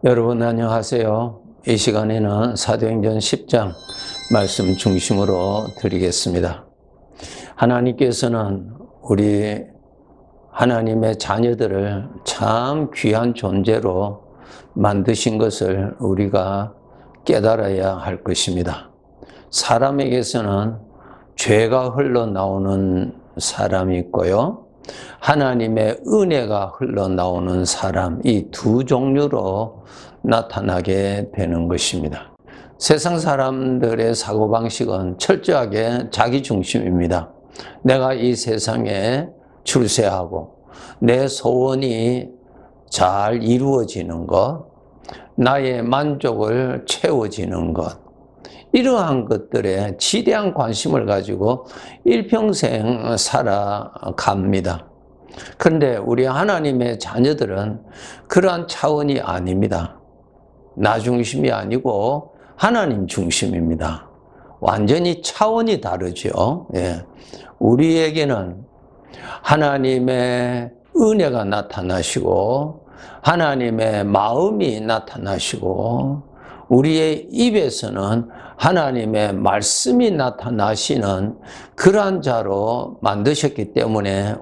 여러분 안녕하세요. 이 시간에는 사도행전 10장 말씀 중심으로 드리겠습니다. 하나님께서는 우리 하나님의 자녀들을 참 귀한 존재로 만드신 것을 우리가 깨달아야 할 것입니다. 사람에게서는 죄가 흘러나오는 사람이 있고요. 하나님의 은혜가 흘러나오는 사람, 이 두 종류로 나타나게 되는 것입니다. 세상 사람들의 사고방식은 철저하게 자기중심입니다. 내가 이 세상에 출세하고 내 소원이 잘 이루어지는 것, 나의 만족을 채워지는 것, 이러한 것들에 지대한 관심을 가지고 일평생 살아갑니다. 그런데 우리 하나님의 자녀들은 그러한 차원이 아닙니다. 나 중심이 아니고 하나님 중심입니다. 완전히 차원이 다르죠. 우리에게는 하나님의 은혜가 나타나시고 하나님의 마음이 나타나시고 우리의 입에서는 하나님의 말씀이 나타나시는 그러한 자로 만드셨기 때문에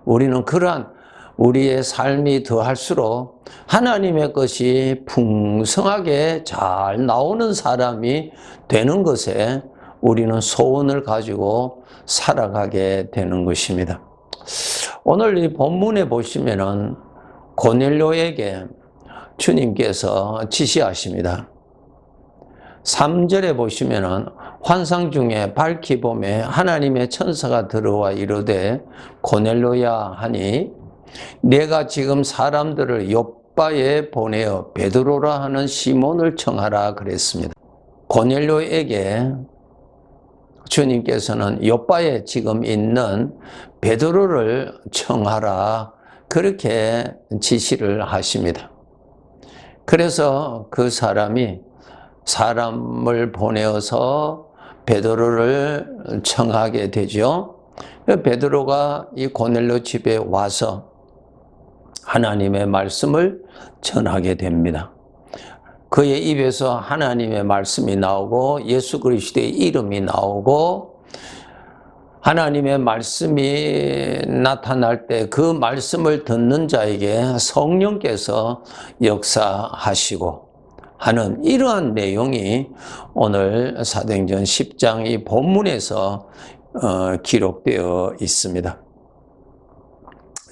우리는 그러한 우리의 삶이 더할수록 하나님의 것이 풍성하게 잘 나오는 사람이 되는 것에 우리는 소원을 가지고 살아가게 되는 것입니다. 오늘 이 본문에 보시면은 고넬료에게 주님께서 지시하십니다. 3절에 보시면은 환상 중에 밝히 보매 하나님의 천사가 들어와 이르되 고넬료야 하니 내가 지금 사람들을 욥바에 보내어 베드로라 하는 시몬을 청하라 그랬습니다. 고넬료에게 주님께서는 욥바에 지금 있는 베드로를 청하라 그렇게 지시를 하십니다. 그래서 그 사람을 보내어서 베드로를 청하게 되죠. 베드로가 이 고넬료 집에 와서 하나님의 말씀을 전하게 됩니다. 그의 입에서 하나님의 말씀이 나오고 예수 그리스도의 이름이 나오고 하나님의 말씀이 나타날 때 그 말씀을 듣는 자에게 성령께서 역사하시고 하는 이러한 내용이 오늘 사도행전 10장 이 본문에서 기록되어 있습니다.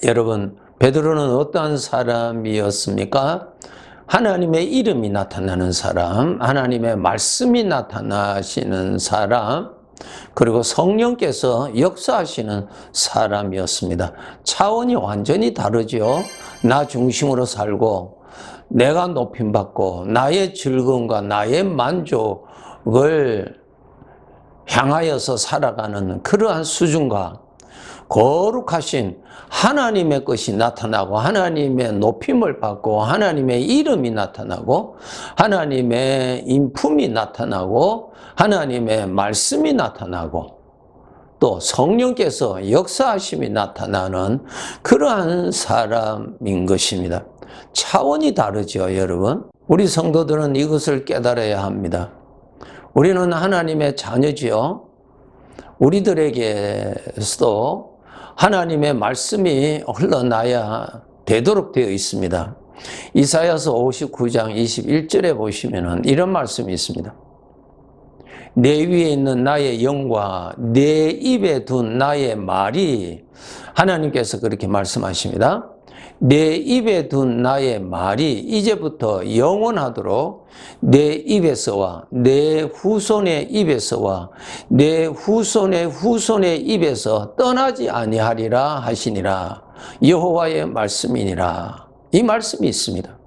여러분, 베드로는 어떠한 사람이었습니까? 하나님의 이름이 나타나는 사람, 하나님의 말씀이 나타나시는 사람, 그리고 성령께서 역사하시는 사람이었습니다. 차원이 완전히 다르죠. 나 중심으로 살고 내가 높임받고 나의 즐거움과 나의 만족을 향하여서 살아가는 그러한 수준과 거룩하신 하나님의 것이 나타나고 하나님의 높임을 받고 하나님의 이름이 나타나고 하나님의 인품이 나타나고 하나님의 말씀이 나타나고 또 성령께서 역사하심이 나타나는 그러한 사람인 것입니다. 차원이 다르죠, 여러분. 우리 성도들은 이것을 깨달아야 합니다. 우리는 하나님의 자녀지요. 우리들에게서도 하나님의 말씀이 흘러나야 되도록 되어 있습니다. 이사야서 59장 21절에 보시면 이런 말씀이 있습니다. 내 위에 있는 나의 영과 내 입에 둔 나의 말이 하나님께서 그렇게 말씀하십니다. 내 입에 둔 나의 말이 이제부터 영원하도록 내 입에서와 내 후손의 입에서와 내 후손의 후손의 입에서 떠나지 아니하리라 하시니라. 여호와의 말씀이니라. 이 말씀이 있습니다.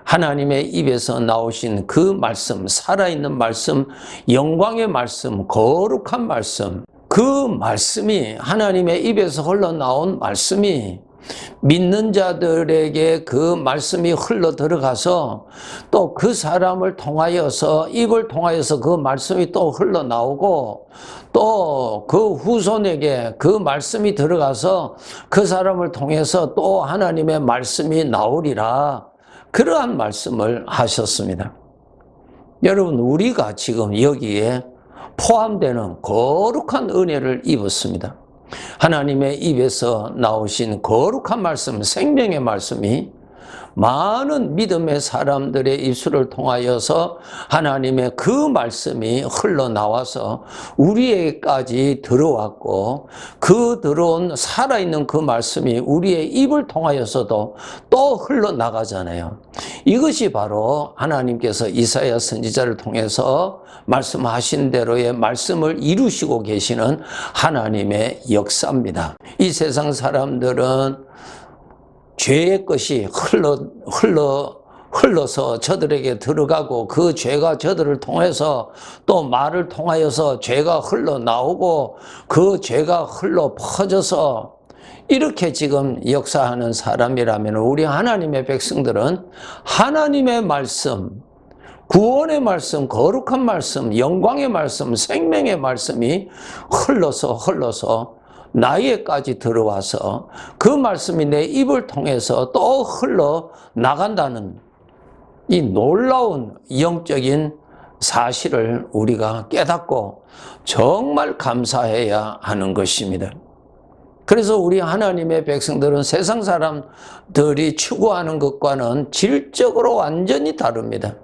하나님의 입에서 나오신 그 말씀, 살아있는 말씀, 영광의 말씀, 거룩한 말씀, 그 말씀이 하나님의 입에서 흘러나온 말씀이 믿는 자들에게 그 말씀이 흘러 들어가서 또 그 사람을 통하여서 입을 통하여서 그 말씀이 또 흘러나오고 또 그 후손에게 그 말씀이 들어가서 그 사람을 통해서 또 하나님의 말씀이 나오리라. 그러한 말씀을 하셨습니다. 여러분, 우리가 지금 여기에 포함되는 거룩한 은혜를 입었습니다. 하나님의 입에서 나오신 거룩한 말씀, 생명의 말씀이 많은 믿음의 사람들의 입술을 통하여서 하나님의 그 말씀이 흘러나와서 우리에게까지 들어왔고, 그 들어온 살아있는 그 말씀이 우리의 입을 통하여서도 또 흘러나가잖아요. 이것이 바로 하나님께서 이사야 선지자를 통해서 말씀하신 대로의 말씀을 이루시고 계시는 하나님의 역사입니다. 이 세상 사람들은 죄의 것이 흘러서 저들에게 들어가고, 그 죄가 저들을 통해서 또 말을 통하여서 죄가 흘러나오고, 그 죄가 흘러 퍼져서 이렇게 지금 역사하는 사람이라면, 우리 하나님의 백성들은 하나님의 말씀, 구원의 말씀, 거룩한 말씀, 영광의 말씀, 생명의 말씀이 흘러서 나에게까지 들어와서 그 말씀이 내 입을 통해서 또 흘러나간다는 이 놀라운 영적인 사실을 우리가 깨닫고 정말 감사해야 하는 것입니다. 그래서 우리 하나님의 백성들은 세상 사람들이 추구하는 것과는 질적으로 완전히 다릅니다.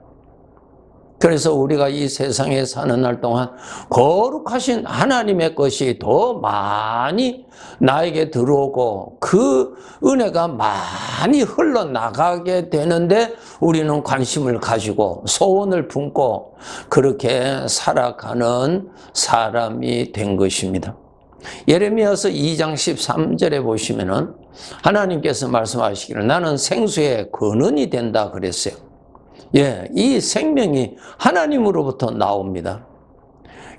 그래서 우리가 이 세상에 사는 날 동안 거룩하신 하나님의 것이 더 많이 나에게 들어오고, 그 은혜가 많이 흘러나가게 되는데 우리는 관심을 가지고 소원을 품고 그렇게 살아가는 사람이 된 것입니다. 예레미야서 2장 13절에 보시면은 하나님께서 말씀하시기를 나는 생수의 근원이 된다 그랬어요. 예, 이 생명이 하나님으로부터 나옵니다.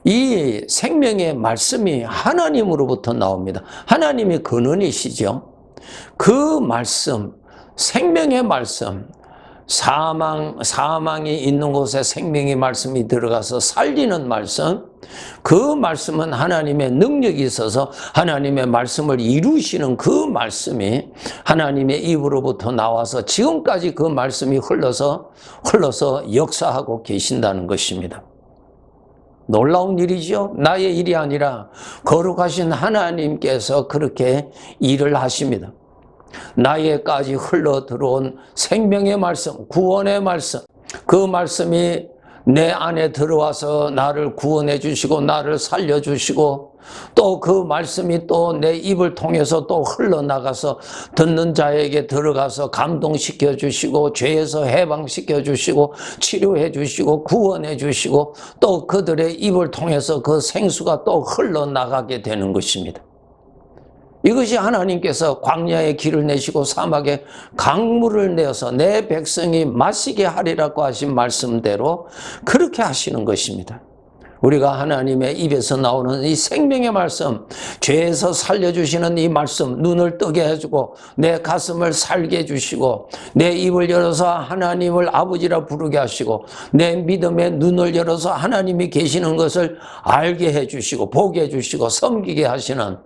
이 생명의 말씀이 하나님으로부터 나옵니다. 하나님이 근원이시죠. 그 말씀, 생명의 말씀, 사망이 있는 곳에 생명의 말씀이 들어가서 살리는 말씀, 그 말씀은 하나님의 능력이 있어서 하나님의 말씀을 이루시는 그 말씀이 하나님의 입으로부터 나와서 지금까지 그 말씀이 흘러서 역사하고 계신다는 것입니다. 놀라운 일이죠. 나의 일이 아니라 거룩하신 하나님께서 그렇게 일을 하십니다. 나에게까지 흘러 들어온 생명의 말씀, 구원의 말씀, 그 말씀이 내 안에 들어와서 나를 구원해 주시고 나를 살려 주시고, 또 그 말씀이 또 내 입을 통해서 또 흘러나가서 듣는 자에게 들어가서 감동시켜 주시고, 죄에서 해방시켜 주시고, 치료해 주시고, 구원해 주시고, 또 그들의 입을 통해서 그 생수가 또 흘러나가게 되는 것입니다. 이것이 하나님께서 광야에 길을 내시고 사막에 강물을 내어서 내 백성이 마시게 하리라고 하신 말씀대로 그렇게 하시는 것입니다. 우리가 하나님의 입에서 나오는 이 생명의 말씀, 죄에서 살려주시는 이 말씀, 눈을 뜨게 해주고 내 가슴을 살게 해주시고 내 입을 열어서 하나님을 아버지라 부르게 하시고 내 믿음의 눈을 열어서 하나님이 계시는 것을 알게 해주시고 보게 해주시고 섬기게 하시는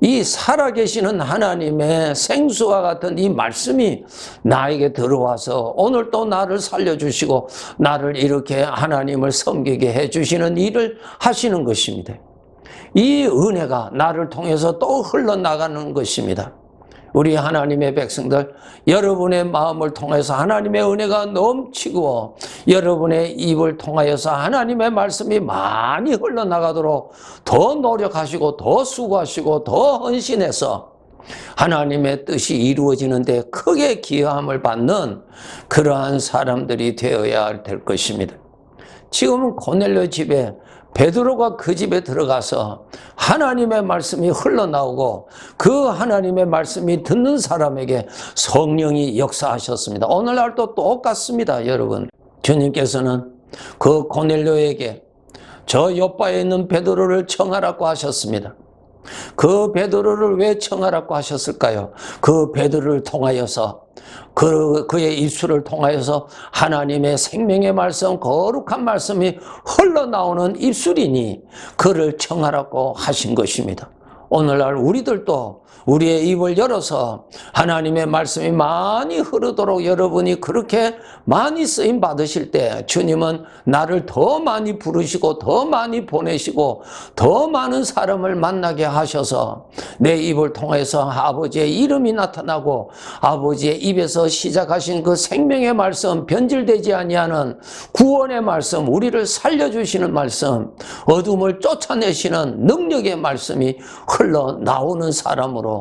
이 살아계시는 하나님의 생수와 같은 이 말씀이 나에게 들어와서 오늘 또 나를 살려주시고 나를 이렇게 하나님을 섬기게 해주시는 일을 하시는 것입니다. 이 은혜가 나를 통해서 또 흘러나가는 것입니다. 우리 하나님의 백성들, 여러분의 마음을 통해서 하나님의 은혜가 넘치고 여러분의 입을 통하여서 하나님의 말씀이 많이 흘러나가도록 더 노력하시고 더 수고하시고 더 헌신해서 하나님의 뜻이 이루어지는 데 크게 기여함을 받는 그러한 사람들이 되어야 될 것입니다. 지금은 고넬료 집에 베드로가 그 집에 들어가서 하나님의 말씀이 흘러나오고 그 하나님의 말씀이 듣는 사람에게 성령이 역사하셨습니다. 오늘날도 똑같습니다, 여러분. 주님께서는 그 고넬료에게 저 요바에 있는 베드로를 청하라고 하셨습니다. 그 베드로를 왜 청하라고 하셨을까요? 그 베드로를 통하여서 그의 입술을 통하여서 하나님의 생명의 말씀, 거룩한 말씀이 흘러나오는 입술이니 그를 청하라고 하신 것입니다. 오늘날 우리들도 우리의 입을 열어서 하나님의 말씀이 많이 흐르도록 여러분이 그렇게 많이 쓰임 받으실 때 주님은 나를 더 많이 부르시고 더 많이 보내시고 더 많은 사람을 만나게 하셔서 내 입을 통해서 아버지의 이름이 나타나고 아버지의 입에서 시작하신 그 생명의 말씀, 변질되지 아니하는 구원의 말씀, 우리를 살려주시는 말씀, 어둠을 쫓아내시는 능력의 말씀이 흘러나오는 사람으로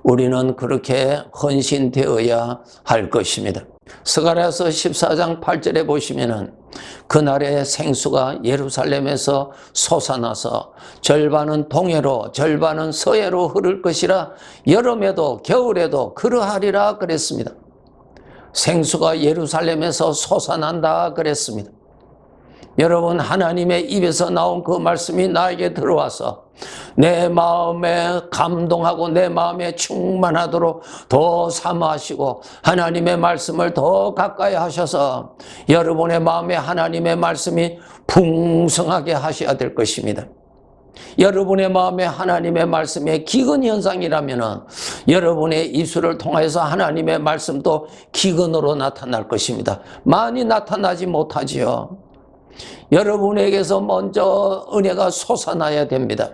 우리는 그렇게 헌신되어야 할 것입니다. 스가랴서 14장 8절에 보시면은 그날에 생수가 예루살렘에서 솟아나서 절반은 동해로 절반은 서해로 흐를 것이라 여름에도 겨울에도 그러하리라 그랬습니다. 생수가 예루살렘에서 솟아난다 그랬습니다. 여러분, 하나님의 입에서 나온 그 말씀이 나에게 들어와서 내 마음에 감동하고 내 마음에 충만하도록 더 사모하시고 하나님의 말씀을 더 가까이 하셔서 여러분의 마음에 하나님의 말씀이 풍성하게 하셔야 될 것입니다. 여러분의 마음에 하나님의 말씀의 기근 현상이라면 여러분의 입술을 통해서 하나님의 말씀도 기근으로 나타날 것입니다. 많이 나타나지 못하지요. 여러분에게서 먼저 은혜가 솟아나야 됩니다.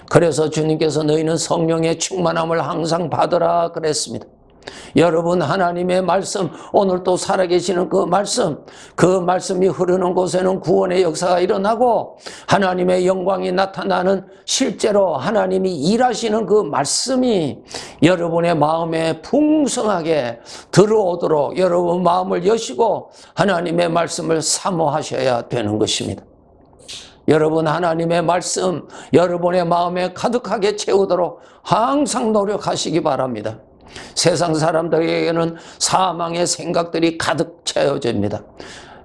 그래서 주님께서 너희는 성령의 충만함을 항상 받으라 그랬습니다. 여러분, 하나님의 말씀, 오늘 또 살아계시는 그 말씀이 흐르는 곳에는 구원의 역사가 일어나고 하나님의 영광이 나타나는 실제로 하나님이 일하시는 그 말씀이 여러분의 마음에 풍성하게 들어오도록 여러분 마음을 여시고 하나님의 말씀을 사모하셔야 되는 것입니다. 여러분, 하나님의 말씀 여러분의 마음에 가득하게 채우도록 항상 노력하시기 바랍니다. 세상 사람들에게는 사망의 생각들이 가득 채워집니다.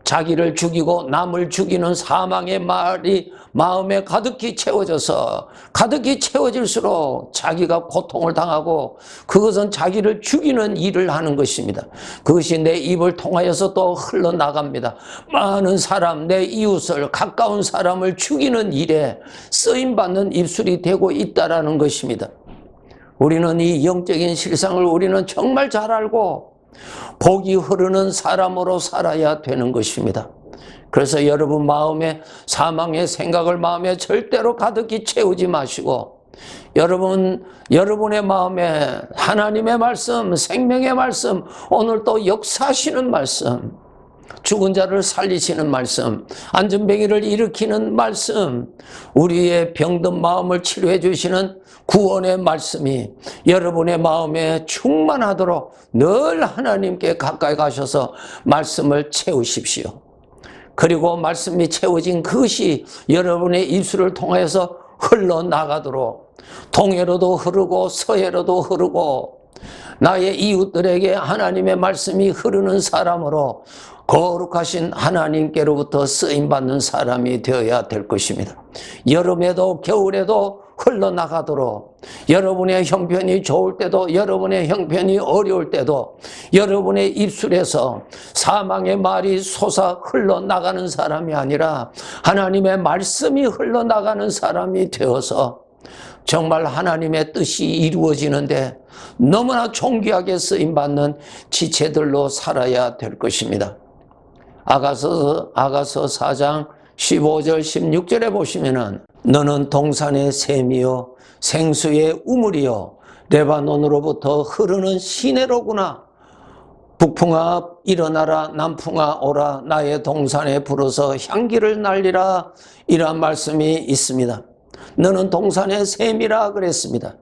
자기를 죽이고 남을 죽이는 사망의 말이 마음에 가득히 채워져서 가득히 채워질수록 자기가 고통을 당하고 그것은 자기를 죽이는 일을 하는 것입니다. 그것이 내 입을 통하여서 또 흘러나갑니다. 많은 사람, 내 이웃을, 가까운 사람을 죽이는 일에 쓰임받는 입술이 되고 있다는 것입니다. 우리는 이 영적인 실상을 우리는 정말 잘 알고 복이 흐르는 사람으로 살아야 되는 것입니다. 그래서 여러분 마음에 사망의 생각을 마음에 절대로 가득히 채우지 마시고 여러분의 마음에 하나님의 말씀, 생명의 말씀, 오늘 또 역사하시는 말씀, 죽은 자를 살리시는 말씀, 안전뱅이를 일으키는 말씀, 우리의 병든 마음을 치료해 주시는 구원의 말씀이 여러분의 마음에 충만하도록 늘 하나님께 가까이 가셔서 말씀을 채우십시오. 그리고 말씀이 채워진 그것이 여러분의 입술을 통해서 흘러나가도록 동해로도 흐르고 서해로도 흐르고 나의 이웃들에게 하나님의 말씀이 흐르는 사람으로 거룩하신 하나님께로부터 쓰임받는 사람이 되어야 될 것입니다. 여름에도 겨울에도 흘러나가도록 여러분의 형편이 좋을 때도 여러분의 형편이 어려울 때도 여러분의 입술에서 사망의 말이 솟아 흘러나가는 사람이 아니라 하나님의 말씀이 흘러나가는 사람이 되어서 정말 하나님의 뜻이 이루어지는데 너무나 존귀하게 쓰임받는 지체들로 살아야 될 것입니다. 아가서 4장 15절 16절에 보시면은 너는 동산의 샘이요 생수의 우물이요 레바논으로부터 흐르는 시내로구나. 북풍아 일어나라, 남풍아 오라, 나의 동산에 불어서 향기를 날리라. 이러한 말씀이 있습니다. 너는 동산의 샘이라 그랬습니다.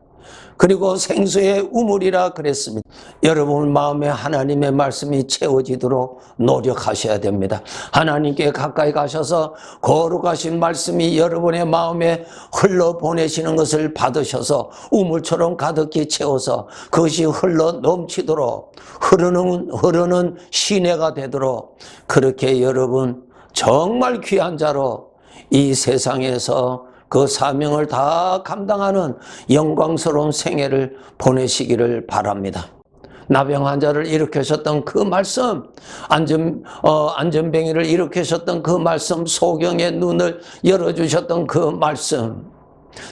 그리고 생수의 우물이라 그랬습니다. 여러분 마음에 하나님의 말씀이 채워지도록 노력하셔야 됩니다. 하나님께 가까이 가셔서 거룩하신 말씀이 여러분의 마음에 흘러보내시는 것을 받으셔서 우물처럼 가득히 채워서 그것이 흘러 넘치도록 흐르는 시내가 되도록 그렇게 여러분 정말 귀한 자로 이 세상에서 그 사명을 다 감당하는 영광스러운 생애를 보내시기를 바랍니다. 나병 환자를 일으키셨던 그 말씀, 안전뱅이를 일으키셨던 그 말씀, 소경의 눈을 열어주셨던 그 말씀,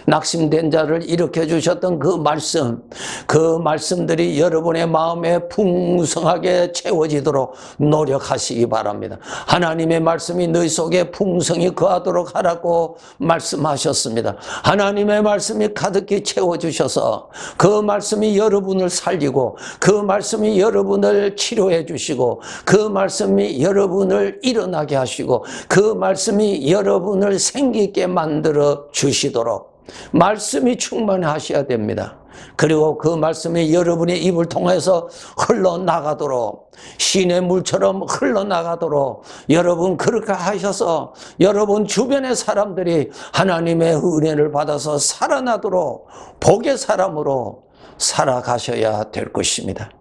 낙심된 자를 일으켜 주셨던 그 말씀들이 여러분의 마음에 풍성하게 채워지도록 노력하시기 바랍니다. 하나님의 말씀이 너희 속에 풍성히 거하도록 하라고 말씀하셨습니다. 하나님의 말씀이 가득히 채워주셔서 그 말씀이 여러분을 살리고 그 말씀이 여러분을 치료해 주시고 그 말씀이 여러분을 일어나게 하시고 그 말씀이 여러분을 생기 있게 만들어 주시도록 말씀이 충만하셔야 됩니다. 그리고 그 말씀이 여러분의 입을 통해서 흘러나가도록 신의 물처럼 흘러나가도록 여러분 그렇게 하셔서 여러분 주변의 사람들이 하나님의 은혜를 받아서 살아나도록 복의 사람으로 살아가셔야 될 것입니다.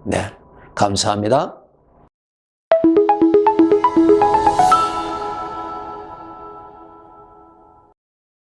네, 감사합니다.